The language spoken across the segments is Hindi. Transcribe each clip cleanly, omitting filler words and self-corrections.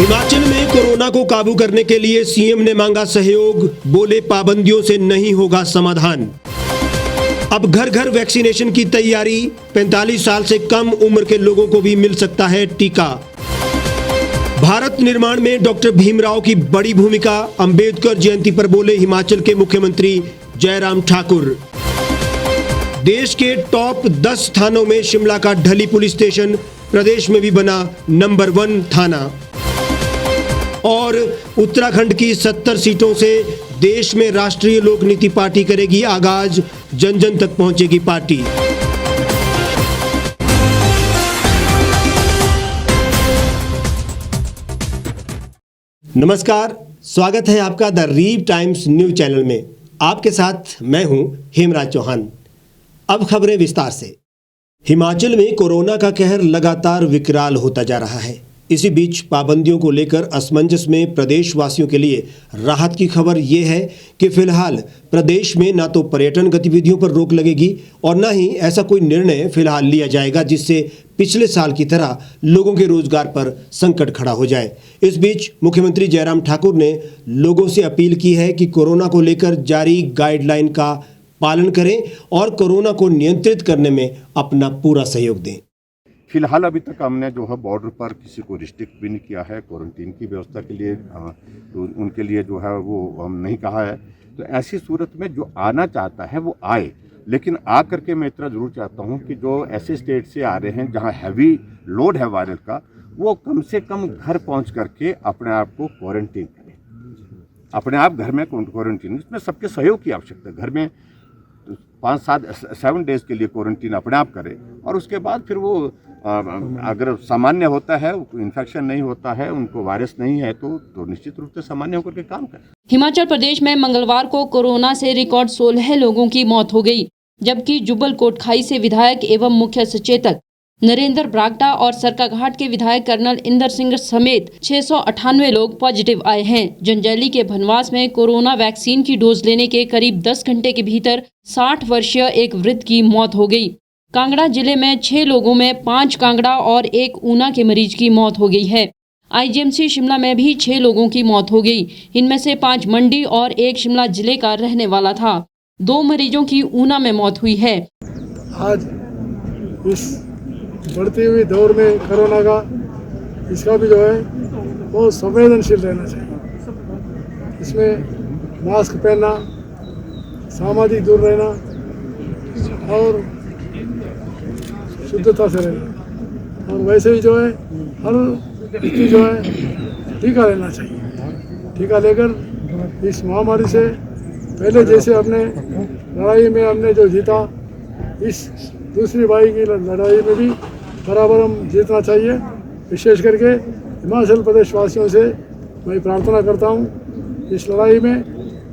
हिमाचल में कोरोना को काबू करने के लिए सीएम ने मांगा सहयोग, बोले पाबंदियों से नहीं होगा समाधान। अब घर घर वैक्सीनेशन की तैयारी, 45 साल से कम उम्र के लोगों को भी मिल सकता है टीका। भारत निर्माण में डॉक्टर भीमराव की बड़ी भूमिका, अंबेडकर जयंती पर बोले हिमाचल के मुख्यमंत्री जयराम ठाकुर। देश के टॉप 10 थानों में शिमला का ढली पुलिस स्टेशन, प्रदेश में भी बना नंबर 1 थाना। और उत्तराखंड की 70 सीटों से देश में राष्ट्रीय लोक नीति पार्टी करेगी आगाज, जन जन तक पहुंचेगी पार्टी। नमस्कार, स्वागत है आपका द रीव टाइम्स न्यूज चैनल में। आपके साथ मैं हूं हेमराज चौहान। अब खबरें विस्तार से। हिमाचल में कोरोना का कहर लगातार विकराल होता जा रहा है। इसी बीच पाबंदियों को लेकर असमंजस में प्रदेशवासियों के लिए राहत की खबर ये है कि फिलहाल प्रदेश में ना तो पर्यटन गतिविधियों पर रोक लगेगी और ना ही ऐसा कोई निर्णय फिलहाल लिया जाएगा जिससे पिछले साल की तरह लोगों के रोजगार पर संकट खड़ा हो जाए। इस बीच मुख्यमंत्री जयराम ठाकुर ने लोगों से अपील की है कि कोरोना को लेकर जारी गाइडलाइन का पालन करें और कोरोना को नियंत्रित करने में अपना पूरा सहयोग दें। फिलहाल अभी तक हमने जो है बॉर्डर पर किसी को रिस्ट्रिक्ट भी नहीं किया है। क्वारंटीन की व्यवस्था के लिए तो उनके लिए जो है वो हम नहीं कहा है। तो ऐसी सूरत में जो आना चाहता है वो आए, लेकिन आ करके मैं इतना ज़रूर चाहता हूँ कि जो ऐसे स्टेट से आ रहे हैं जहाँ हैवी लोड है वायरस का, वो कम से कम घर पहुँच करके अपने आप को क्वारंटीन करें। अपने आप घर में क्वारंटीन, इसमें सबके सहयोग की आवश्यकता है। घर में 5-7 डेज के लिए क्वारंटीन अपने आप करें और उसके बाद फिर वो अगर सामान्य होता है, इन्फेक्शन नहीं होता है, उनको वायरस नहीं है तो निश्चित रूप से सामान्य होकर के काम करें। हिमाचल प्रदेश में मंगलवार को कोरोना से रिकॉर्ड 16 लोगों की मौत हो गई, जबकि जुब्बल कोटखाई से विधायक एवं मुख्य सचेतक नरेंद्र बरागटा और सरकाघाट के विधायक कर्नल इंदर सिंह समेत 698 लोग पॉजिटिव आए हैं। जंजैली के बनवास में कोरोना वैक्सीन की डोज लेने के करीब 10 घंटे के भीतर 60 वर्षीय एक वृद्ध की मौत हो गई। कांगड़ा जिले में 6 लोगों में 5 कांगड़ा और 1 ऊना के मरीज की मौत हो गई है। आईजीएमसी शिमला में भी 6 लोगों की मौत हो गई। इनमें से 5 मंडी और 1 शिमला जिले का रहने वाला था। 2 मरीजों की ऊना में मौत हुई है। आज इस बढ़ते हुए दौर में कोरोना का, इसका भी जो है वो संवेदनशील रहना चाहिए। इसमें मास्क पहनना, सामाजिक दूर रहना और शुद्धता से रहना, और वैसे ही जो है हर व्यक्ति जो है टीका लेना चाहिए। टीका लेकर इस महामारी से पहले जैसे अपने लड़ाई में हमने जो जीता, इस दूसरी बारी की लड़ाई में भी बराबर हम जीतना चाहिए। विशेष करके हिमाचल प्रदेश वासियों से मैं प्रार्थना करता हूँ, इस लड़ाई में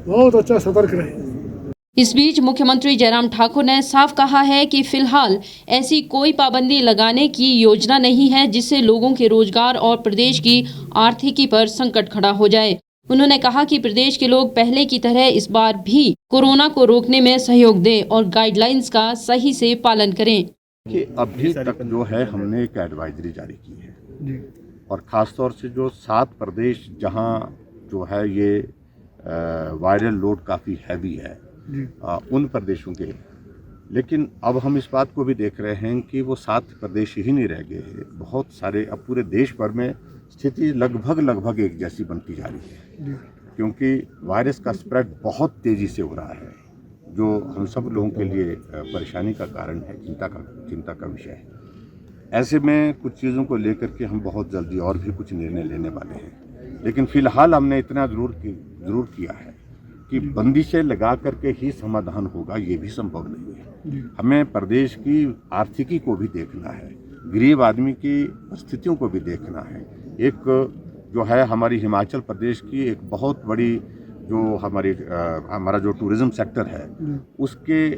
बहुत अच्छा सतर्क रहे। इस बीच मुख्यमंत्री जयराम ठाकुर ने साफ कहा है कि फिलहाल ऐसी कोई पाबंदी लगाने की योजना नहीं है जिससे लोगों के रोजगार और प्रदेश की आर्थिकी पर संकट खड़ा हो जाए। उन्होंने कहा कि प्रदेश के लोग पहले की तरह इस बार भी कोरोना को रोकने में सहयोग दें और गाइडलाइंस का सही से पालन करें। कि अभी तक जो है हमने एक एडवाइजरी जारी की है और ख़ास तौर से जो 7 प्रदेश जहां जो है ये वायरल लोड काफ़ी हैवी है, उन प्रदेशों के, लेकिन अब हम इस बात को भी देख रहे हैं कि वो 7 प्रदेश ही नहीं रह गए हैं। बहुत सारे अब पूरे देश भर में स्थिति लगभग एक जैसी बनती जा रही है, क्योंकि वायरस का स्प्रेड बहुत तेज़ी से हो रहा है, जो हम सब लोगों के लिए परेशानी का कारण है, चिंता का विषय है। ऐसे में कुछ चीज़ों को लेकर के हम बहुत जल्दी और भी कुछ निर्णय लेने वाले हैं, लेकिन फ़िलहाल हमने इतना ज़रूर किया है कि बंदिशें लगा करके ही समाधान होगा, ये भी संभव नहीं है। हमें प्रदेश की आर्थिकी को भी देखना है, गरीब आदमी की स्थितियों को भी देखना है। एक जो है हमारी हिमाचल प्रदेश की एक बहुत बड़ी जो हमारा जो टूरिज़्म सेक्टर है, उसके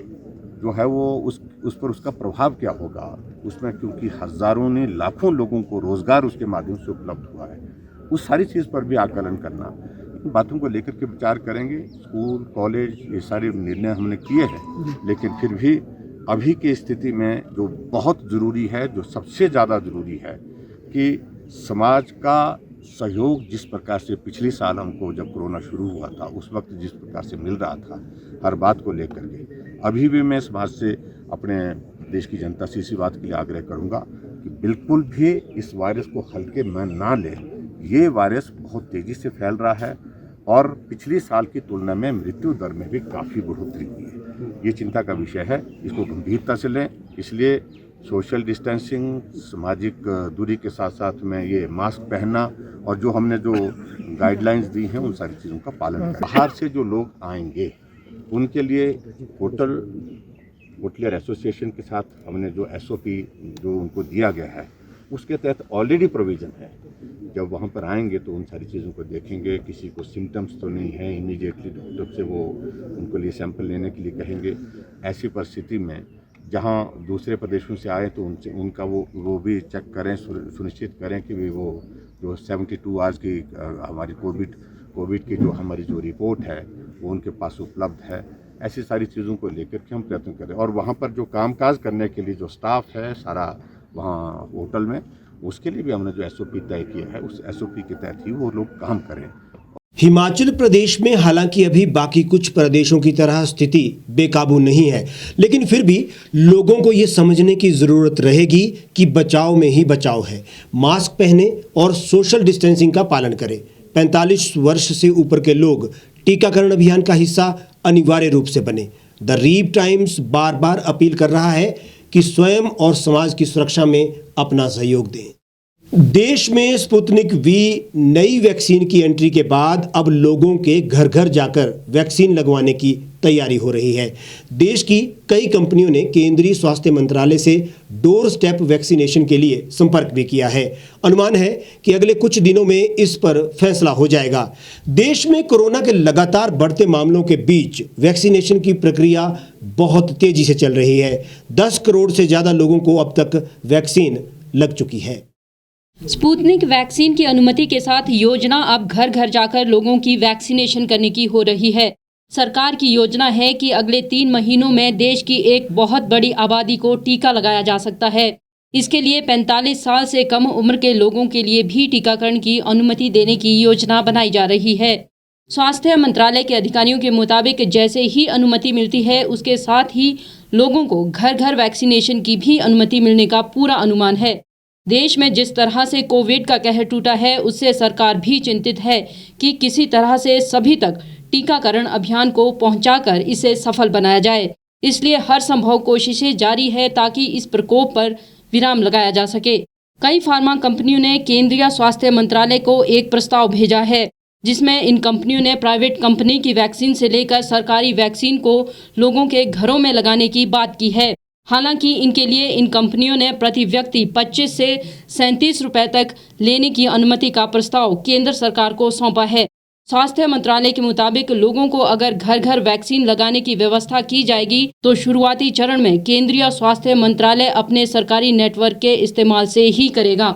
जो है वो उस पर उसका प्रभाव क्या होगा उसमें, क्योंकि हज़ारों ने लाखों लोगों को रोज़गार उसके माध्यम से उपलब्ध हुआ है। उस सारी चीज़ पर भी आकलन करना, बातों को लेकर के विचार करेंगे। स्कूल कॉलेज ये सारे निर्णय हमने किए हैं, लेकिन फिर भी अभी की स्थिति में जो बहुत ज़रूरी है, जो सबसे ज़्यादा ज़रूरी है कि समाज का सहयोग जिस प्रकार से पिछले साल हमको जब कोरोना शुरू हुआ था उस वक्त जिस प्रकार से मिल रहा था हर बात को लेकर के, अभी भी मैं इस बात से अपने देश की जनता से इसी बात के लिए आग्रह करूंगा कि बिल्कुल भी इस वायरस को हल्के में ना लें। ये वायरस बहुत तेज़ी से फैल रहा है और पिछले साल की तुलना में मृत्यु दर में भी काफ़ी बढ़ोतरी हुई है। ये चिंता का विषय है, इसको गंभीरता से लें। इसलिए सोशल डिस्टेंसिंग, सामाजिक दूरी के साथ साथ में ये मास्क पहनना और जो हमने जो गाइडलाइंस दी हैं उन सारी चीज़ों का पालन करें। बाहर से जो लोग आएंगे उनके लिए होटलियर एसोसिएशन के साथ हमने जो SOP जो उनको दिया गया है उसके तहत ऑलरेडी प्रोविज़न है। जब वहाँ पर आएंगे तो उन सारी चीज़ों को देखेंगे, किसी को सिम्टम्स तो नहीं है, इमीडिएटली डॉक्टर से वो उनको लिए सैंपल लेने के लिए कहेंगे। ऐसी परिस्थिति में जहाँ दूसरे प्रदेशों से आए तो उनसे उनका वो भी चेक करें, सुनिश्चित करें कि वो जो 72 आवर्स की हमारी कोविड की जो हमारी जो रिपोर्ट है वो उनके पास उपलब्ध है। ऐसी सारी चीज़ों को लेकर के हम प्रयत्न करें और वहाँ पर जो कामकाज करने के लिए जो स्टाफ है सारा वहाँ होटल में, उसके लिए भी हमने जो SOP तय किया है उस SOP के तहत ही वो लोग काम करें। हिमाचल प्रदेश में हालांकि अभी बाकी कुछ प्रदेशों की तरह स्थिति बेकाबू नहीं है, लेकिन फिर भी लोगों को ये समझने की ज़रूरत रहेगी कि बचाव में ही बचाव है। मास्क पहने और सोशल डिस्टेंसिंग का पालन करें। 45 वर्ष से ऊपर के लोग टीकाकरण अभियान का हिस्सा अनिवार्य रूप से बने। द रीप टाइम्स बार बार अपील कर रहा है कि स्वयं और समाज की सुरक्षा में अपना सहयोग दें। देश में स्पुतनिक वी नई वैक्सीन की एंट्री के बाद अब लोगों के घर घर जाकर वैक्सीन लगवाने की तैयारी हो रही है। देश की कई कंपनियों ने केंद्रीय स्वास्थ्य मंत्रालय से डोर स्टेप वैक्सीनेशन के लिए संपर्क भी किया है। अनुमान है कि अगले कुछ दिनों में इस पर फैसला हो जाएगा। देश में कोरोना के लगातार बढ़ते मामलों के बीच वैक्सीनेशन की प्रक्रिया बहुत तेजी से चल रही है। 10 करोड़ से ज़्यादा लोगों को अब तक वैक्सीन लग चुकी है। स्पुतनिक वैक्सीन की अनुमति के साथ योजना अब घर घर जाकर लोगों की वैक्सीनेशन करने की हो रही है। सरकार की योजना है कि अगले 3 महीनों में देश की एक बहुत बड़ी आबादी को टीका लगाया जा सकता है। इसके लिए 45 साल से कम उम्र के लोगों के लिए भी टीकाकरण की अनुमति देने की योजना बनाई जा रही है। स्वास्थ्य मंत्रालय के अधिकारियों के मुताबिक जैसे ही अनुमति मिलती है उसके साथ ही लोगों को घर घर वैक्सीनेशन की भी अनुमति मिलने का पूरा अनुमान है। देश में जिस तरह से कोविड का कहर टूटा है उससे सरकार भी चिंतित है कि किसी तरह से सभी तक टीकाकरण अभियान को पहुंचाकर इसे सफल बनाया जाए। इसलिए हर संभव कोशिशें जारी है ताकि इस प्रकोप पर विराम लगाया जा सके। कई फार्मा कंपनियों ने केंद्रीय स्वास्थ्य मंत्रालय को एक प्रस्ताव भेजा है जिसमें इन कंपनियों ने प्राइवेट कंपनी की वैक्सीन से लेकर सरकारी वैक्सीन को लोगों के घरों में लगाने की बात की है। हालांकि इनके लिए इन कंपनियों ने प्रति व्यक्ति 25 से 37 रुपए तक लेने की अनुमति का प्रस्ताव केंद्र सरकार को सौंपा है। स्वास्थ्य मंत्रालय के मुताबिक लोगों को अगर घर घर वैक्सीन लगाने की व्यवस्था की जाएगी तो शुरुआती चरण में केंद्रीय स्वास्थ्य मंत्रालय अपने सरकारी नेटवर्क के इस्तेमाल से ही करेगा।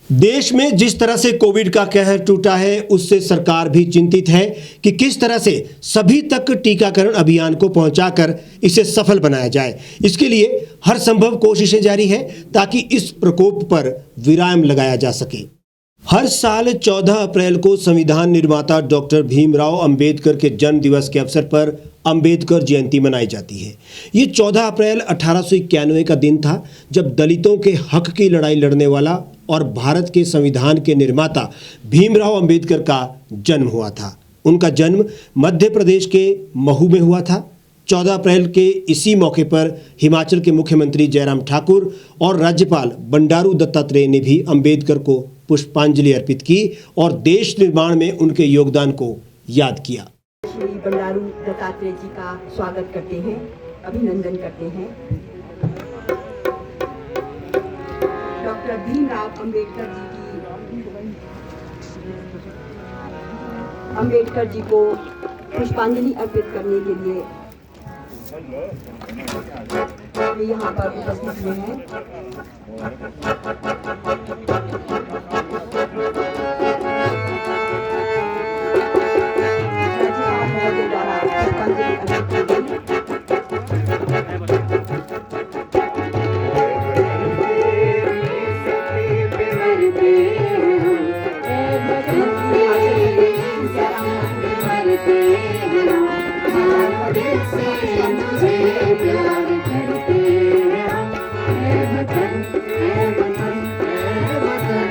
देश में जिस तरह से कोविड का कहर टूटा है उससे सरकार भी चिंतित है कि किस तरह से सभी तक टीकाकरण अभियान को पहुंचाकर इसे सफल बनाया जाए। इसके लिए हर संभव कोशिशें जारी है ताकि इस प्रकोप पर विराम लगाया जा सके। हर साल 14 अप्रैल को संविधान निर्माता डॉक्टर भीमराव अंबेडकर के जन्म दिवस के अवसर पर अंबेडकर जयंती मनाई जाती है। ये 14 अप्रैल 1891 का दिन था जब दलितों के हक की लड़ाई लड़ने वाला और भारत के संविधान के निर्माता भीमराव अंबेडकर का जन्म हुआ था। उनका जन्म मध्य प्रदेश के महू में हुआ था। 14 अप्रैल के इसी मौके पर हिमाचल के मुख्यमंत्री जयराम ठाकुर और राज्यपाल बंडारू दत्तात्रेय ने भी अंबेडकर को पुष्पांजलि अर्पित की और देश निर्माण में उनके योगदान को याद किया। श्री बंडारू दत्तात्रेय जी का स्वागत करते हैं, अभिनंदन करते हैं। डॉक्टर भीमराव अंबेडकर जी को पुष्पांजलि अर्पित करने के लिए वे यहाँ पर उपस्थित हुए हैं। दिल से तुझे प्यार करते हैं, ऐ वतन, ऐ वतन, ऐ वतन,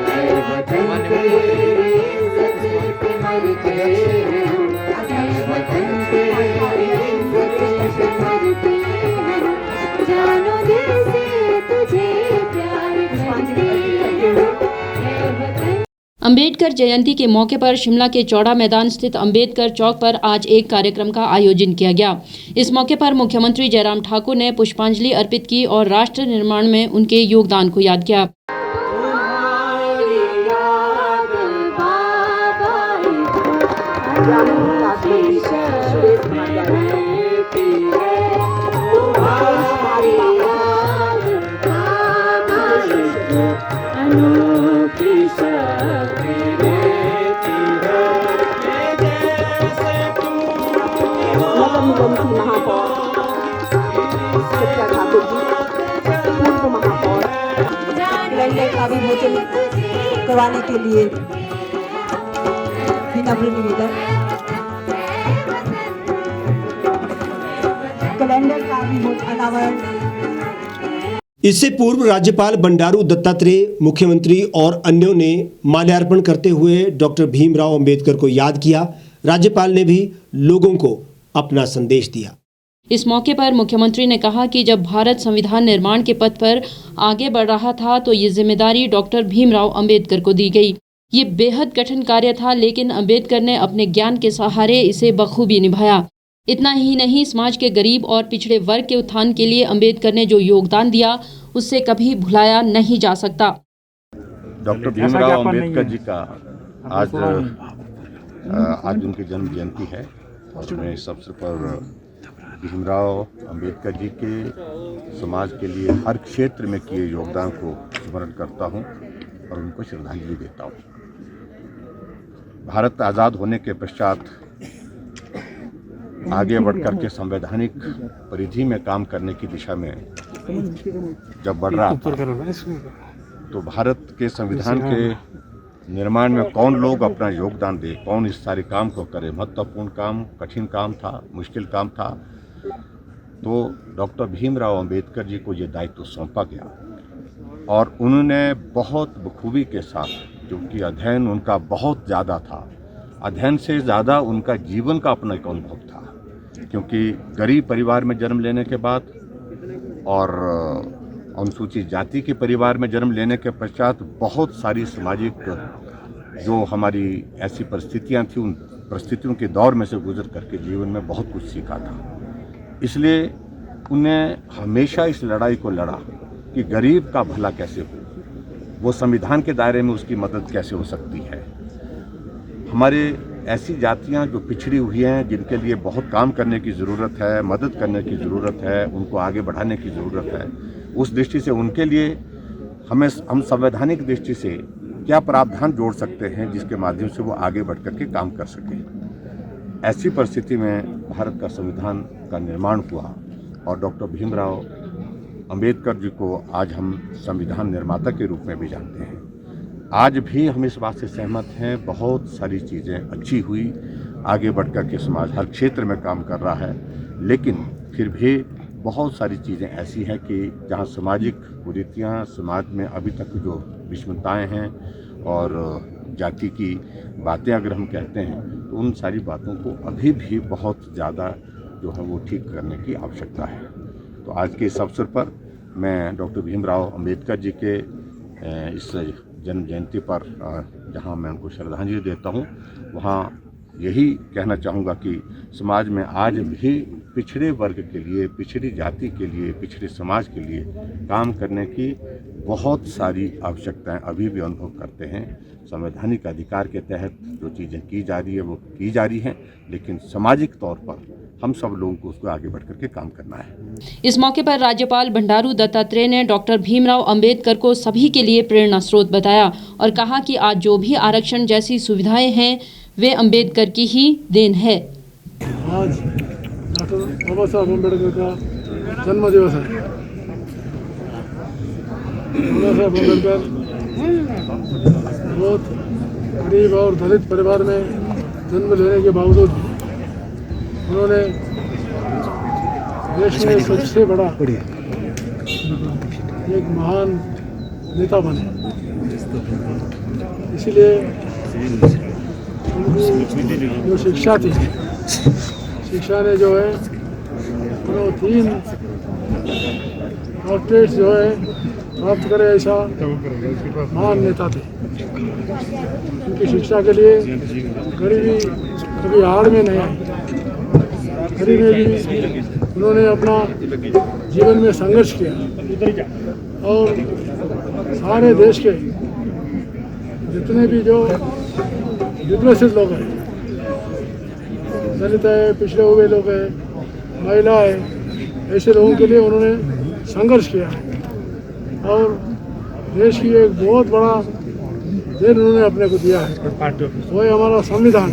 ऐ वतन तेरी इज्जत पे मरते हैं हम, ऐ वतन तेरी इज्जत पे मरते हैं हम, जानो दिल से तुझे प्यार करते हैं, ऐ वतन। अंबेडकर जयंती के मौके पर शिमला के चौड़ा मैदान स्थित अंबेडकर चौक पर आज एक कार्यक्रम का आयोजन किया गया। इस मौके पर मुख्यमंत्री जयराम ठाकुर ने पुष्पांजलि अर्पित की और राष्ट्र निर्माण में उनके योगदान को याद किया। महापौर शिक्षा ठाकुर जी, पूर्व महापौर कैलेंडर का विमोचन करवाने के लिए विनम्र निवेदन। कैलेंडर का अनावरण। इससे पूर्व राज्यपाल बंडारू दत्तात्रेय, मुख्यमंत्री और अन्यों ने माल्यार्पण करते हुए डॉक्टर भीमराव अंबेडकर को याद किया। राज्यपाल ने भी लोगों को अपना संदेश दिया। इस मौके पर मुख्यमंत्री ने कहा कि जब भारत संविधान निर्माण के पथ पर आगे बढ़ रहा था तो ये जिम्मेदारी डॉक्टर भीमराव अंबेडकर को दी गई। ये बेहद कठिन कार्य था, लेकिन अंबेडकर ने अपने ज्ञान के सहारे इसे बखूबी निभाया। इतना ही नहीं, समाज के गरीब और पिछड़े वर्ग के उत्थान के लिए अंबेडकर ने जो योगदान दिया उससे कभी भुलाया नहीं जा सकता। डॉक्टर भीमराव अंबेडकर जी का आज उनकी जन्म जयंती है और मैं इस अवसर पर भीमराव अंबेडकर जी के समाज के लिए हर क्षेत्र में किए योगदान को स्मरण करता हूं और उनको श्रद्धांजलि देता हूं। भारत आज़ाद होने के पश्चात आगे बढ़कर के संवैधानिक परिधि में काम करने की दिशा में जब बढ़ रहा था तो भारत के संविधान के निर्माण में कौन लोग अपना योगदान दे, कौन इस सारे काम को करे, महत्वपूर्ण काम, कठिन काम था, मुश्किल काम था, तो डॉक्टर भीमराव अंबेडकर जी को ये दायित्व सौंपा गया और उन्होंने बहुत बखूबी के साथ, क्योंकि अध्ययन उनका बहुत ज़्यादा था, अध्ययन से ज़्यादा उनका जीवन का अपना एक अनुभव था, क्योंकि गरीब परिवार में जन्म लेने के बाद और अनुसूचित जाति के परिवार में जन्म लेने के पश्चात बहुत सारी सामाजिक जो हमारी ऐसी परिस्थितियां थी, उन परिस्थितियों के दौर में से गुजर करके जीवन में बहुत कुछ सीखा था। इसलिए उन्हें हमेशा इस लड़ाई को लड़ा कि गरीब का भला कैसे हो, वो संविधान के दायरे में उसकी मदद कैसे हो सकती है। हमारे ऐसी जातियां जो पिछड़ी हुई हैं, जिनके लिए बहुत काम करने की ज़रूरत है, मदद करने की ज़रूरत है, उनको आगे बढ़ाने की ज़रूरत है, उस दृष्टि से उनके लिए हम संवैधानिक दृष्टि से क्या प्रावधान जोड़ सकते हैं जिसके माध्यम से वो आगे बढ़ कर के काम कर सकें। ऐसी परिस्थिति में भारत का संविधान का निर्माण हुआ और डॉक्टर भीमराव अंबेडकर जी को आज हम संविधान निर्माता के रूप में भी जानते हैं। आज भी हम इस बात से सहमत हैं, बहुत सारी चीज़ें अच्छी हुई, आगे बढ़ कर के समाज हर क्षेत्र में काम कर रहा है, लेकिन फिर भी बहुत सारी चीज़ें ऐसी हैं कि जहां सामाजिक कुरीतियाँ, समाज में अभी तक जो विषमताएं हैं और जाति की बातें अगर हम कहते हैं तो उन सारी बातों को अभी भी बहुत ज़्यादा जो है वो ठीक करने की आवश्यकता है। तो आज के इस अवसर पर मैं डॉक्टर भीमराव अंबेडकर जी के इस जन्म जयंती पर जहां मैं उनको श्रद्धांजलि देता हूं, वहां यही कहना चाहूँगा कि समाज में आज भी पिछड़े वर्ग के लिए, पिछड़ी जाति के लिए, पिछड़े समाज के लिए काम करने की बहुत सारी आवश्यकताएं अभी भी अनुभव करते हैं। संवैधानिक अधिकार के तहत जो चीज़ें की जा रही है वो की जा रही हैं, लेकिन सामाजिक तौर पर हम सब लोगों को उसको आगे बढ़ करके काम करना है। इस मौके पर राज्यपाल बंडारू दत्तात्रेय ने डॉक्टर भीमराव अंबेडकर को सभी के लिए प्रेरणा स्रोत बताया और कहा कि आज जो भी आरक्षण जैसी सुविधाएं हैं वे अंबेडकर की ही देन है। आज डॉक्टर बाबा साहब अम्बेडकर का जन्म दिवस है। बाबा साहब अम्बेडकर बहुत गरीब और दलित परिवार में जन्म लेने के बावजूद उन्होंने देश में सबसे बड़ा एक महान नेता बने, इसलिए उनकी जो शिक्षा थी, शिक्षा ने जो है वो 3 डॉक्टरेट जो है प्राप्त करे ऐसा महान नेता थे। उनकी शिक्षा के लिए गरीबी कभी आड़ में नहीं आई, गरीबी में भी उन्होंने अपना जीवन में संघर्ष किया और सारे देश के जितने भी जो विकसित लोग हैं, दलित है, पिछड़े हुए लोग हैं, महिला है, ऐसे लोगों के लिए उन्होंने संघर्ष किया और देश की एक बहुत बड़ा देन उन्होंने अपने को दिया है। वही हमारा संविधान,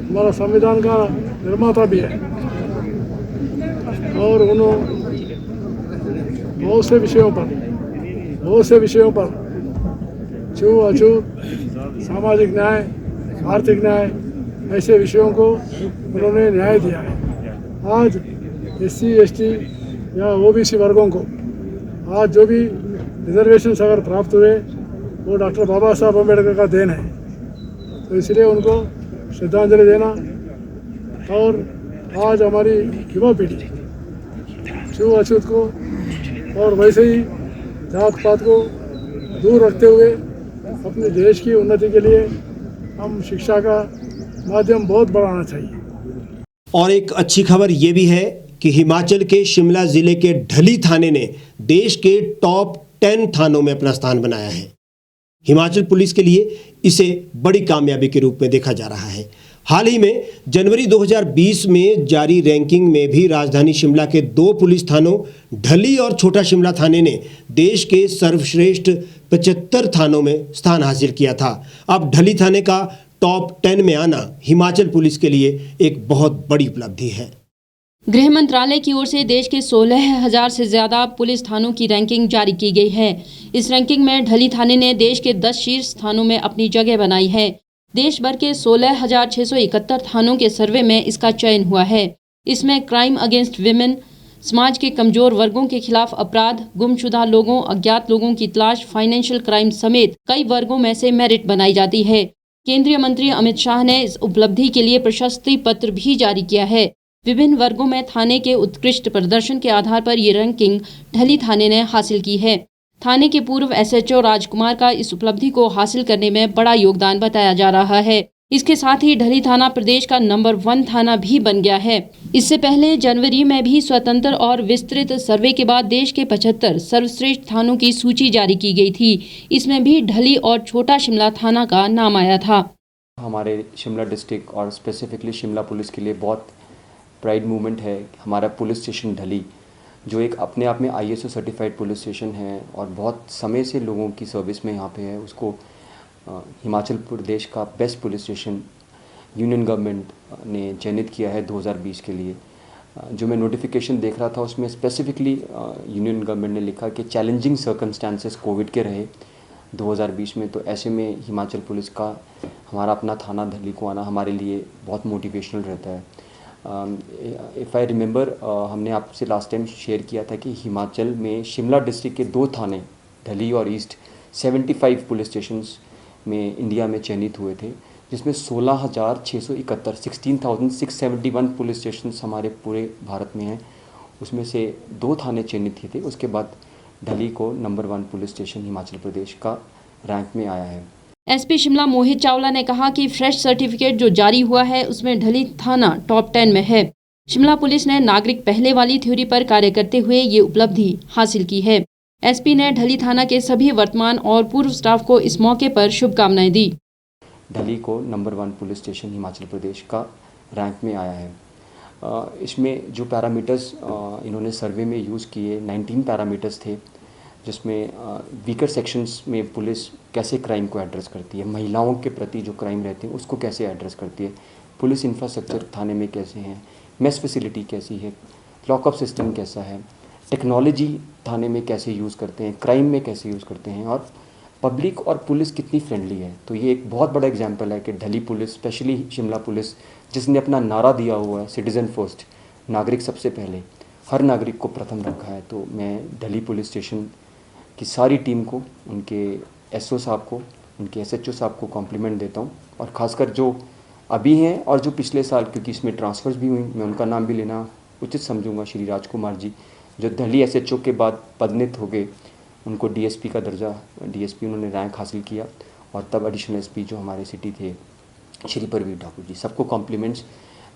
हमारा संविधान का निर्माता भी है और उन्होंने बहुत से विषयों पर छूत, सामाजिक न्याय, आर्थिक न्याय, ऐसे विषयों को उन्होंने न्याय दिया है। आज SC, ST या OBC वर्गों को आज जो भी रिजर्वेशन अगर प्राप्त हुए वो डॉक्टर बाबा साहब अम्बेडकर का देन है, तो इसलिए उनको श्रद्धांजलि देना और आज हमारी युवा पीढ़ी छूत को और वैसे ही जात पात को दूर रखते हुए अपने देश की उन्नति के लिए हम शिक्षा का माध्यम बहुत बढ़ाना चाहिए। और एक अच्छी खबर ये भी है कि हिमाचल के शिमला जिले के ढली थाने ने देश के टॉप 10 थानों में अपना स्थान बनाया है। हिमाचल पुलिस के लिए इसे बड़ी कामयाबी के रूप में देखा जा रहा है। हाल ही में जनवरी 2020 में जारी रैंकिंग में भी राजधानी शिमला के 2 पुलिस थानों ढली और छोटा शिमला थाने ने देश के सर्वश्रेष्ठ 75 थानों में स्थान हासिल किया था। अब ढली थाने का टॉप 10 में आना हिमाचल पुलिस के लिए एक बहुत बड़ी उपलब्धि है। गृह मंत्रालय की ओर से देश के 16,000 से ज्यादा पुलिस थानों की रैंकिंग जारी की गई है। इस रैंकिंग में ढली थाने ने देश के 10 शीर्ष स्थानों में अपनी जगह बनाई है। देश भर के 16,671 थानों के सर्वे में इसका चयन हुआ है। इसमें क्राइम अगेंस्ट विमेन, समाज के कमजोर वर्गों के खिलाफ अपराध, गुमशुदा लोगों, अज्ञात लोगों की तलाश, फाइनेंशियल क्राइम समेत कई वर्गों में से मेरिट बनाई जाती है। केंद्रीय मंत्री अमित शाह ने इस उपलब्धि के लिए प्रशस्ति पत्र भी जारी किया है। विभिन्न वर्गों में थाने के उत्कृष्ट प्रदर्शन के आधार पर ये रैंकिंग ढली थाने ने हासिल की है। थाने के पूर्व SHO राजकुमार का इस उपलब्धि को हासिल करने में बड़ा योगदान बताया जा रहा है। इसके साथ ही ढली थाना प्रदेश का नंबर 1 थाना भी बन गया है। इससे पहले जनवरी में भी स्वतंत्र और विस्तृत सर्वे के बाद देश के 75 सर्वश्रेष्ठ थानों की सूची जारी की गई थी। इसमें भी ढली और छोटा शिमला थाना का नाम आया था। हमारे शिमला डिस्ट्रिक्ट और स्पेसिफिकली शिमला पुलिस के लिए बहुत प्राइड मूवमेंट है। हमारा पुलिस स्टेशन ढली जो एक अपने आप में ISO सर्टिफाइड पुलिस स्टेशन है और बहुत समय से लोगों की सर्विस में यहाँ पे है, उसको हिमाचल प्रदेश का best police station union government ने चयनित किया है 2020 के लिए। जो मैं नोटिफिकेशन देख रहा था उसमें स्पेसिफिकली यूनियन गवर्नमेंट ने लिखा कि चैलेंजिंग सर्कमस्टांसेस कोविड के रहे 2020 में, तो ऐसे में हिमाचल पुलिस का हमारा अपना थाना ढली को आना हमारे लिए बहुत मोटिवेशनल रहता है। इफ़ आई रिमेंबर हमने आपसे लास्ट टाइम शेयर किया था कि हिमाचल में शिमला डिस्ट्रिक्ट के 2 थाने ढली और ईस्ट 75 पुलिस स्टेशंस में इंडिया में चयनित हुए थे, जिसमें 16,671 पुलिस स्टेशंस हमारे पूरे भारत में हैं। उसमें से 2 थाने चयनित थे। उसके बाद ढली को number 1 police station Himachal Pradesh का रैंक में आया है। SP शिमला मोहित चावला ने कहा कि फ्रेश सर्टिफिकेट जो जारी हुआ है उसमें ढली थाना टॉप 10 में है। शिमला पुलिस ने नागरिक पहले वाली थ्योरी पर कार्य करते हुए ये उपलब्धि हासिल की है। SP ने ढली थाना के सभी वर्तमान और पूर्व स्टाफ को इस मौके पर शुभकामनाएं दी। ढली को number 1 police station Himachal Pradesh का रैंक में आया है। इसमें जो पैरामीटर्स इन्होंने सर्वे में यूज़ किए 19 पैरामीटर्स थे, जिसमें वीकर सेक्शंस में पुलिस कैसे क्राइम को एड्रेस करती है, महिलाओं के प्रति जो क्राइम रहते हैं उसको कैसे एड्रेस करती है, पुलिस इंफ्रास्ट्रक्चर थाने में कैसे हैं, मेस फैसिलिटी कैसी है, लॉकअप सिस्टम कैसा है, टेक्नोलॉजी थाने में कैसे यूज़ करते हैं, क्राइम में कैसे यूज़ करते हैं, और पब्लिक और पुलिस कितनी फ्रेंडली है। तो ये एक बहुत बड़ा एग्जाम्पल है कि ढली पुलिस, स्पेशली शिमला पुलिस जिसने अपना नारा दिया हुआ है सिटीज़न फर्स्ट, नागरिक सबसे पहले, हर नागरिक को प्रथम रखा है। तो मैं ढली पुलिस स्टेशन की सारी टीम को, उनके एसओ साहब को, उनके एसएचओ साहब को कॉम्प्लीमेंट देता हूँ, और ख़ासकर जो अभी हैं और जो पिछले साल, क्योंकि इसमें ट्रांसफ़र्स भी हुई, मैं उनका नाम भी लेना उचित समझूंगा, श्री राजकुमार जी जो दिल्ली एसएचओ के बाद पदोन्नत हो गए, उनको डीएसपी का दर्जा, डीएसपी उन्होंने रैंक हासिल किया, और तब एडिशनल एसपी जो हमारे सिटी थे श्री परवीर ठाकुर जी, सबको कॉम्प्लीमेंट्स।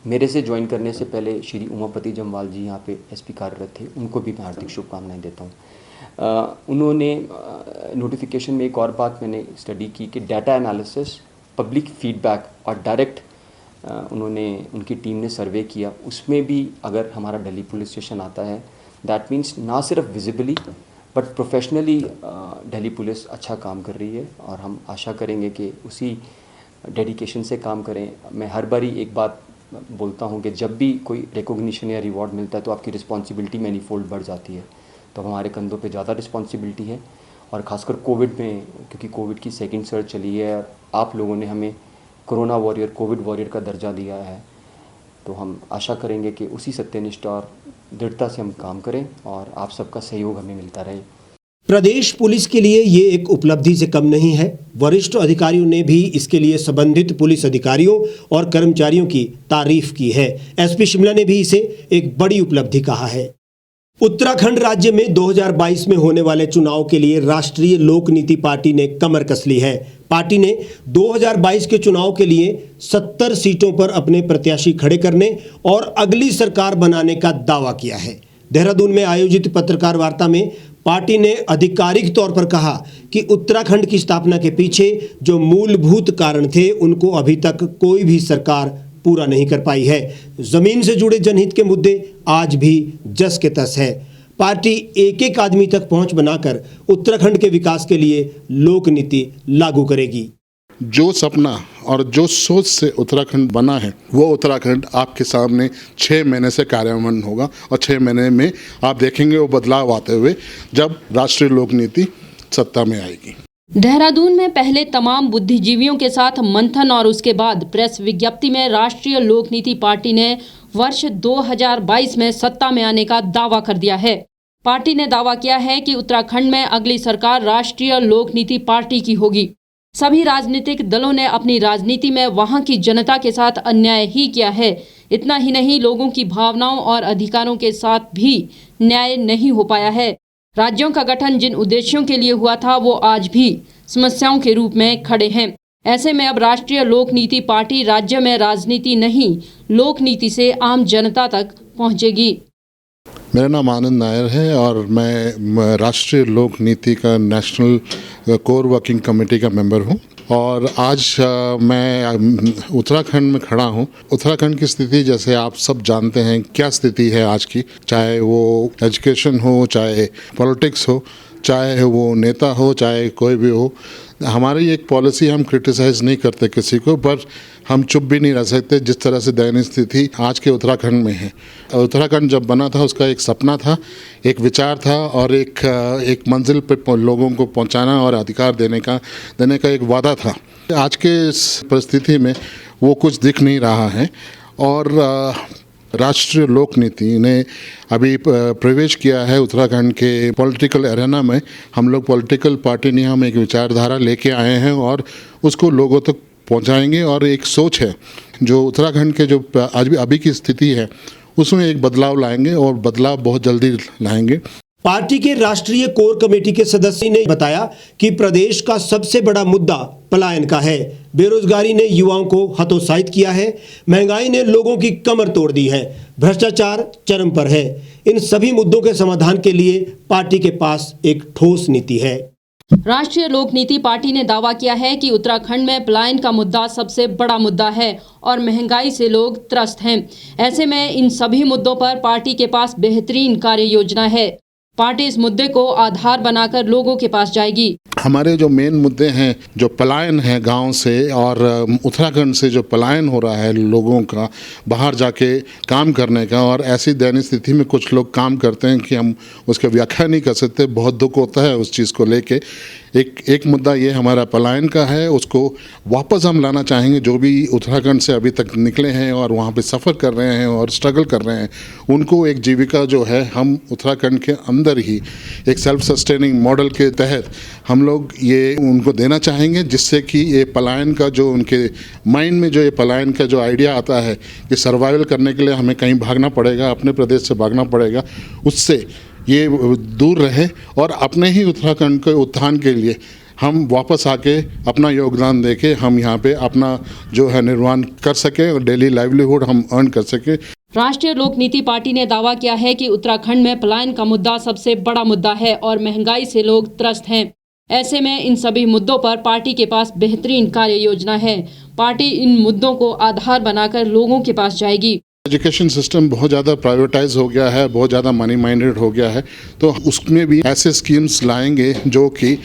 मेरे से ज्वाइन करने से पहले श्री उमापति जम्वाल जी यहाँ पे एसपी कार्यरत थे, उनको भी मैं हार्दिक शुभकामनाएं देता हूँ। उन्होंने नोटिफिकेशन में एक और बात मैंने स्टडी की कि डाटा एनालिसिस, पब्लिक फीडबैक और डायरेक्ट उन्होंने, उनकी टीम ने सर्वे किया, उसमें भी अगर हमारा दिल्ली पुलिस स्टेशन आता है, दैट मीन्स ना सिर्फ visibly but professionally Delhi police अच्छा काम कर रही है, और हम आशा करेंगे कि उसी डेडिकेशन से काम करें। मैं हर बारी एक बात बोलता हूँ कि जब भी कोई रिकॉग्निशन या रिवॉर्ड मिलता है तो आपकी रिस्पॉन्सिबिलिटी मैनीफोल्ड बढ़ जाती है, तो हमारे कंधों पे ज़्यादा रिस्पॉन्सिबिलिटी है, और ख़ासकर कोविड में, क्योंकि कोविड की सेकंड सर्ज चली है, आप लोगों ने हमें कोरोना वॉरियर, कोविड वॉरियर का दर्जा दिया है, तो हम आशा करेंगे कि उसी सत्यनिष्ठा और दृढ़ता से हम काम करें और आप सबका सहयोग हमें मिलता रहे। प्रदेश पुलिस के लिए ये एक उपलब्धि से कम नहीं है। वरिष्ठ अधिकारियों ने भी इसके लिए संबंधित पुलिस अधिकारियों और कर्मचारियों की तारीफ की है। एसपी शिमला ने भी इसे एक बड़ी उपलब्धि कहा है। उत्तराखंड राज्य में 2022 में होने वाले चुनाव के लिए राष्ट्रीय लोक नीति पार्टी ने कमर कस ली है। पार्टी ने 2022 के चुनाव के लिए 70 सीटों पर अपने प्रत्याशी खड़े करने और अगली सरकार बनाने का दावा किया है। देहरादून में आयोजित पत्रकार वार्ता में पार्टी ने आधिकारिक तौर पर कहा कि उत्तराखंड की स्थापना के पीछे जो मूलभूत कारण थे उनको अभी तक कोई भी सरकार पूरा नहीं कर पाई है। जमीन से जुड़े जनहित के मुद्दे आज भी जस के तस है। पार्टी एक एक आदमी तक पहुंच बनाकर उत्तराखंड के विकास के लिए लोक नीति लागू करेगी। जो सपना और जो सोच से उत्तराखंड बना है वो उत्तराखंड आपके सामने 6 महीने से कार्यान्वयन होगा, और 6 महीने में आप देखेंगे वो बदलाव आते हुए जब राष्ट्रीय लोक नीति सत्ता में आएगी। देहरादून में पहले तमाम बुद्धिजीवियों के साथ मंथन और उसके बाद प्रेस विज्ञप्ति में राष्ट्रीय लोक नीति पार्टी ने वर्ष 2022 में सत्ता में आने का दावा कर दिया है। पार्टी ने दावा किया है कि उत्तराखंड में अगली सरकार राष्ट्रीय लोक नीति पार्टी की होगी। सभी राजनीतिक दलों ने अपनी राजनीति में वहां की जनता के साथ अन्याय ही किया है। इतना ही नहीं, लोगों की भावनाओं और अधिकारों के साथ भी न्याय नहीं हो पाया है। राज्यों का गठन जिन उद्देश्यों के लिए हुआ था वो आज भी समस्याओं के रूप में खड़े हैं। ऐसे में अब राष्ट्रीय लोक नीति पार्टी राज्य में राजनीति नहीं, लोक नीति से आम जनता तक पहुंचेगी। मेरा नाम आनंद नायर है और मैं राष्ट्रीय लोक नीति का नेशनल कोर वर्किंग कमेटी का मेंबर हूं, और आज मैं उत्तराखंड में खड़ा हूं। उत्तराखंड की स्थिति जैसे आप सब जानते हैं क्या स्थिति है आज की, चाहे वो एजुकेशन हो, चाहे पॉलिटिक्स हो, चाहे वो नेता हो, चाहे कोई भी हो। हमारी एक पॉलिसी, हम क्रिटिसाइज़ नहीं करते किसी को, पर हम चुप भी नहीं रह सकते जिस तरह से दयनीय स्थिति आज के उत्तराखंड में है। उत्तराखंड जब बना था उसका एक सपना था, एक विचार था और एक मंजिल पर लोगों को पहुंचाना और अधिकार देने का एक वादा था। आज के इस परिस्थिति में वो कुछ दिख नहीं रहा है, और राष्ट्रीय लोक नीति ने अभी प्रवेश किया है उत्तराखंड के पॉलिटिकल एरेना में। हम लोग पॉलिटिकल पार्टी नहीं, हम एक विचारधारा लेके आए हैं और उसको लोगों तक पहुंचाएंगे, और एक सोच है जो उत्तराखंड के जो अभी की स्थिति है उसमें एक बदलाव लाएंगे, और बदलाव बहुत जल्दी लाएंगे। पार्टी के राष्ट्रीय कोर कमेटी के सदस्य ने बताया कि प्रदेश का सबसे बड़ा मुद्दा पलायन का है। बेरोजगारी ने युवाओं को हतोत्साहित किया है, महंगाई ने लोगों की कमर तोड़ दी है, भ्रष्टाचार चरम पर है। इन सभी मुद्दों के समाधान के लिए पार्टी के पास एक ठोस नीति है। राष्ट्रीय लोक नीति पार्टी ने दावा किया है कि उत्तराखंड में पलायन का मुद्दा सबसे बड़ा मुद्दा है और महंगाई से लोग त्रस्त हैं। ऐसे में इन सभी मुद्दों पर पार्टी के पास बेहतरीन कार्य योजना है। पार्टी इस मुद्दे को आधार बनाकर लोगों के पास जाएगी। हमारे जो मेन मुद्दे हैं, जो पलायन है गांव से और उत्तराखंड से जो पलायन हो रहा है लोगों का बाहर जाके काम करने का, और ऐसी दयनीय स्थिति में कुछ लोग काम करते हैं कि हम उसका व्याख्या नहीं कर सकते। बहुत दुख होता है उस चीज़ को लेके। एक मुद्दा ये हमारा पलायन का है, उसको वापस हम लाना चाहेंगे। जो भी उत्तराखंड से अभी तक निकले हैं और वहाँ पे सफ़र कर रहे हैं और स्ट्रगल कर रहे हैं, उनको एक जीविका जो है हम उत्तराखंड के अंदर ही एक सेल्फ सस्टेनिंग मॉडल के तहत हम लोग ये उनको देना चाहेंगे, जिससे कि ये पलायन का जो उनके माइंड में जो ये पलायन का जो आइडिया आता है कि सर्वाइवल करने के लिए हमें कहीं भागना पड़ेगा, अपने प्रदेश से भागना पड़ेगा, उससे ये दूर रहे और अपने ही उत्तराखंड के उत्थान के लिए हम वापस आके अपना योगदान देके हम यहाँ पे अपना जो है निर्माण कर सकें और डेली लाइवलीहुड हम अर्न कर सकें। राष्ट्रीय लोक नीति पार्टी ने दावा किया है कि उत्तराखंड में पलायन का मुद्दा सबसे बड़ा मुद्दा है और महंगाई से लोग त्रस्त हैं। ऐसे में इन सभी मुद्दों पर पार्टी के पास बेहतरीन कार्य योजना है। पार्टी इन मुद्दों को आधार बनाकर लोगों के पास जाएगी। एजुकेशन सिस्टम बहुत ज़्यादा प्राइवेटाइज हो गया है, बहुत ज़्यादा मनी माइंडेड हो गया है, तो उसमें भी ऐसे स्कीम्स लाएंगे जो कि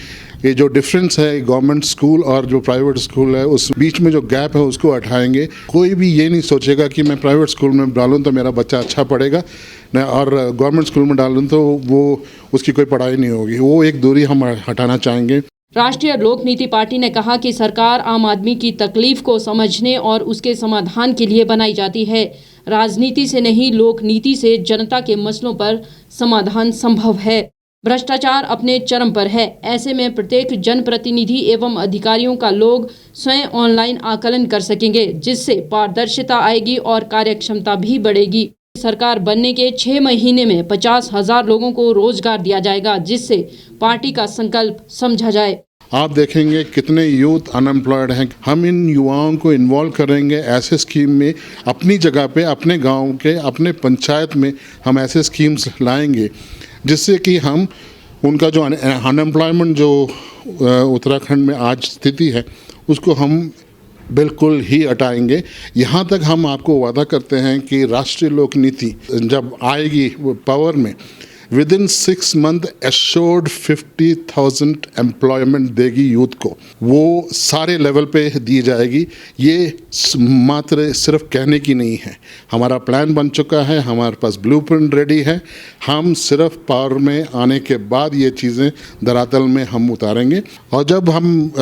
ये जो डिफरेंस है गवर्नमेंट स्कूल और जो प्राइवेट स्कूल है उस बीच में जो गैप है उसको हटाएंगे। कोई भी ये नहीं सोचेगा कि मैं प्राइवेट स्कूल में डालूं तो मेरा बच्चा अच्छा पढ़ेगा और गवर्नमेंट स्कूल में डालूं तो वो उसकी कोई पढ़ाई नहीं होगी। वो एक दूरी हम हटाना चाहेंगे। राष्ट्रीय लोक नीति पार्टी ने कहा कि सरकार आम आदमी की तकलीफ को समझने और उसके समाधान के लिए बनाई जाती है। राजनीति से नहीं, लोक नीति से जनता के मसलों पर समाधान संभव है। भ्रष्टाचार अपने चरम पर है। ऐसे में प्रत्येक जनप्रतिनिधि एवं अधिकारियों का लोग स्वयं ऑनलाइन आकलन कर सकेंगे, जिससे पारदर्शिता आएगी और कार्यक्षमता भी बढ़ेगी। सरकार बनने के 6 महीने में 50,000 लोगों को रोजगार दिया जाएगा, जिससे पार्टी का संकल्प समझा जाए। आप देखेंगे कितने यूथ अनएम्प्लॉयड हैं। हम इन युवाओं को इन्वॉल्व करेंगे ऐसे स्कीम में, अपनी जगह पे, अपने गांव के, अपने पंचायत में हम ऐसे स्कीम्स लाएंगे जिससे कि हम उनका जो अनएम्प्लॉयमेंट जो उत्तराखंड में आज स्थिति है उसको हम बिल्कुल ही हटाएंगे। यहाँ तक हम आपको वादा करते हैं कि राष्ट्रीय लोक नीति जब आएगी पावर में, with in 6 month assured 50,000 employment देगी यूथ को। वो सारे लेवल पे दी जाएगी। ये मात्र सिर्फ कहने की नहीं है, हमारा प्लान बन चुका है, हमारे पास ब्लूप्रिंट रेडी है। हम सिर्फ पावर में आने के बाद ये चीज़ें धरातल में हम उतारेंगे। और जब हम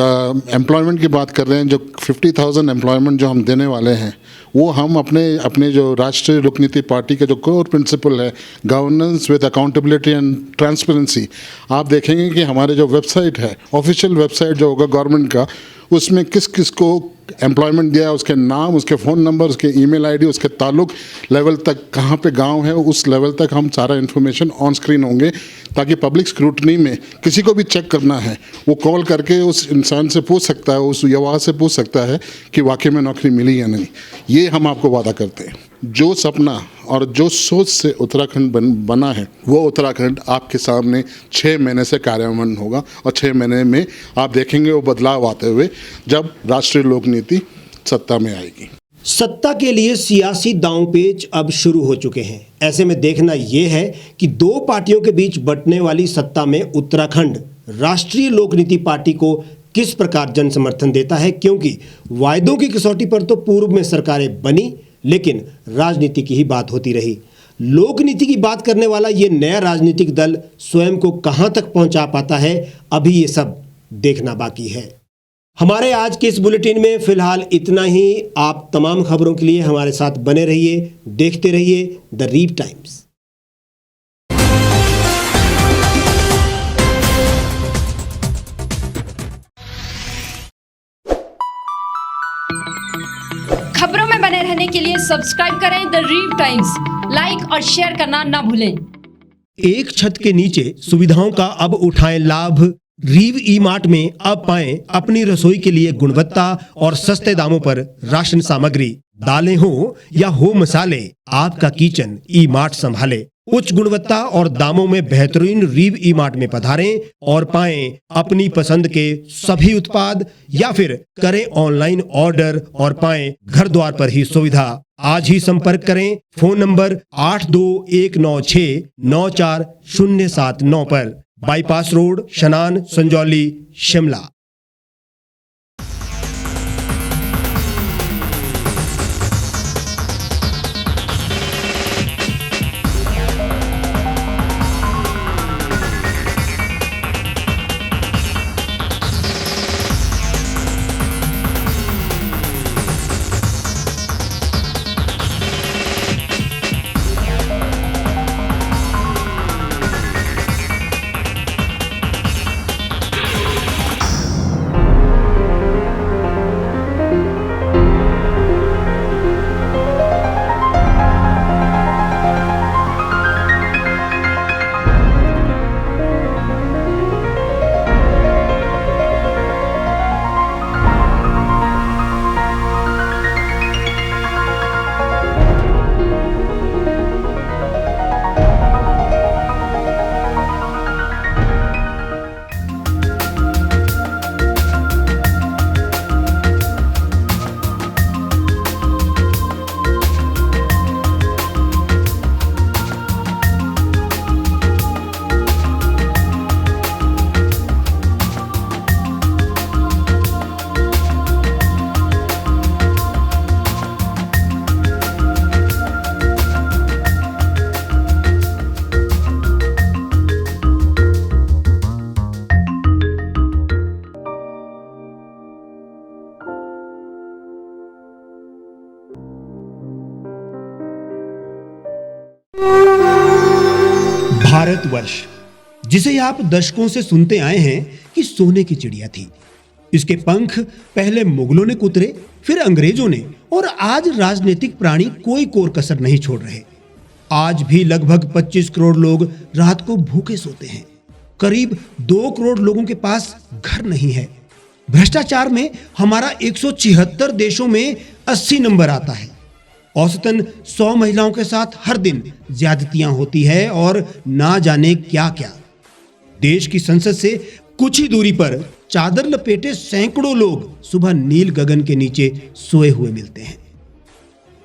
एम्प्लॉयमेंट की बात कर रहे हैं, जो 50,000 एम्प्लॉयमेंट जो हम देने वाले हैं, वो हम अपने जो राष्ट्रीय लोक नीति पार्टी का जो कोर प्रिंसिपल है, governance with accountability and transparency, आप देखेंगे कि हमारे जो वेबसाइट है, ऑफिशियल वेबसाइट जो होगा गवर्नमेंट का, उसमें किस किस को एम्प्लॉयमेंट दिया है, उसके नाम, उसके फ़ोन नंबर, उसके ईमेल आईडी, उसके ताल्लुक लेवल तक, कहाँ पे गांव है, उस लेवल तक हम सारा इन्फॉर्मेशन ऑन स्क्रीन होंगे, ताकि पब्लिक स्क्रूटनी में किसी को भी चेक करना है वो कॉल करके उस इंसान से पूछ सकता है, उस युवा से पूछ सकता है कि वाकई में नौकरी मिली या नहीं। ये हम आपको वादा करते हैं। जो सपना और जो सोच से उत्तराखंड बना है, वो उत्तराखंड आपके सामने 6 महीने से कार्यान्वयन होगा और 6 महीने में आप देखेंगे वो बदलाव आते हुए जब राष्ट्रीय लोक नीति सत्ता में आएगी। सत्ता के लिए सियासी दांवपेच अब शुरू हो चुके हैं। ऐसे में देखना यह है कि 2 पार्टियों के बीच बंटने वाली सत्ता में उत्तराखंड राष्ट्रीय लोक नीति पार्टी को किस प्रकार जन समर्थन देता है, क्योंकि वायदों की कसौटी पर तो पूर्व में सरकारें बनी, लेकिन राजनीति की ही बात होती रही। लोक नीति की बात करने वाला ये नया राजनीतिक दल स्वयं को कहां तक पहुंचा पाता है, अभी ये सब देखना बाकी है। हमारे आज के इस बुलेटिन में फिलहाल इतना ही। आप तमाम खबरों के लिए हमारे साथ बने रहिए, देखते रहिए द रीव टाइम्स। खबरों में बने रहने के लिए सब्सक्राइब करें द रीव टाइम्स। लाइक और शेयर करना ना भूलें। एक छत के नीचे सुविधाओं का अब उठाएं लाभ। रीव ई मार्ट में अब पाएं अपनी रसोई के लिए गुणवत्ता और सस्ते दामों पर राशन सामग्री। दालें हो या हो मसाले, आपका किचन ई मार्ट संभाले। उच्च गुणवत्ता और दामों में बेहतरीन रीव ई मार्ट में पधारें और पाएं अपनी पसंद के सभी उत्पाद, या फिर करें ऑनलाइन ऑर्डर और पाएं घर द्वार पर ही सुविधा। आज ही संपर्क करें फोन नंबर 8219694079 पर। बाईपास रोड, शनान, संजौली, शिमला। भारतवर्ष, जिसे आप दशकों से सुनते आए हैं कि सोने की चिड़िया थी। इसके पंख पहले मुगलों ने कुतरे, फिर अंग्रेजों ने, और आज राजनीतिक प्राणी कोई कोर कसर नहीं छोड़ रहे। आज भी लगभग 25 करोड़ लोग रात को भूखे सोते हैं। करीब 2 करोड़ लोगों के पास घर नहीं है। भ्रष्टाचार में हमारा 176 देशों में 80 नंबर आता है। औसतन 100 महिलाओं के साथ हर दिन ज्यादतियां होती है और ना जाने क्या क्या। देश की संसद से कुछ ही दूरी पर चादर लपेटे सैकड़ों लोग सुबह नील गगन के नीचे सोए हुए मिलते हैं।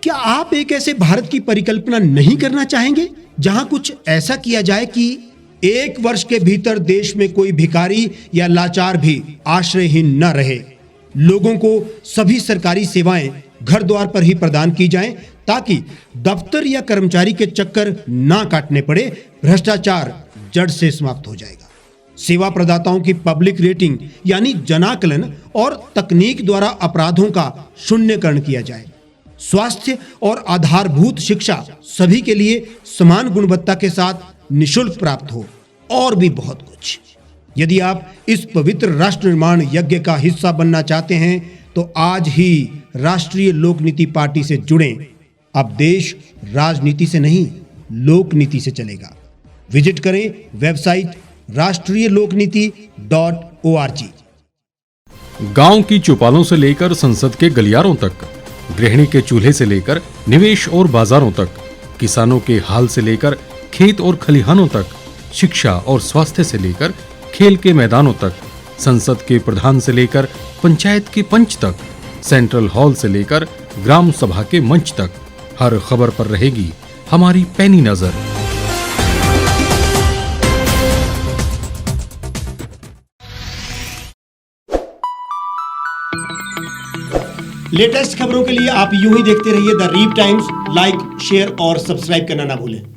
क्या आप एक ऐसे भारत की परिकल्पना नहीं करना चाहेंगे जहां कुछ ऐसा किया जाए कि 1 वर्ष के भीतर देश में कोई भिखारी या लाचार भी आश्रयहीन न रहे? लोगों को सभी सरकारी सेवाएं घर द्वार पर ही प्रदान की जाएं ताकि दफ्तर या कर्मचारी के चक्कर ना काटने पड़े। भ्रष्टाचार जड़ से समाप्त हो जाएगा। सेवा प्रदाताओं की पब्लिक रेटिंग यानी जनाकलन और तकनीक द्वारा अपराधों का शून्यकरण किया जाए। स्वास्थ्य और आधारभूत शिक्षा सभी के लिए समान गुणवत्ता के साथ निशुल्क प्राप्त हो, और भी बहुत कुछ। यदि आप इस पवित्र राष्ट्र निर्माण यज्ञ का हिस्सा बनना चाहते हैं तो आज ही राष्ट्रीय लोक नीति पार्टी से जुड़ें। अब देश राजनीति से नहीं, लोक नीति से चलेगा। विजिट करें वेबसाइट rashtriyalokniti.org। गांव की चौपालों से लेकर संसद के गलियारों तक, गृहिणी के चूल्हे से लेकर निवेश और बाजारों तक, किसानों के हाल से लेकर खेत और खलिहानों तक, शिक्षा और स्वास्थ्य से लेकर खेल के मैदानों तक, संसद के प्रधान से लेकर पंचायत के पंच तक, सेंट्रल हॉल से लेकर ग्राम सभा के मंच तक, हर खबर पर रहेगी हमारी पैनी नजर। लेटेस्ट खबरों के लिए आप यूं ही देखते रहिए the Reap Times. Like, share और सब्सक्राइब करना ना भूलें।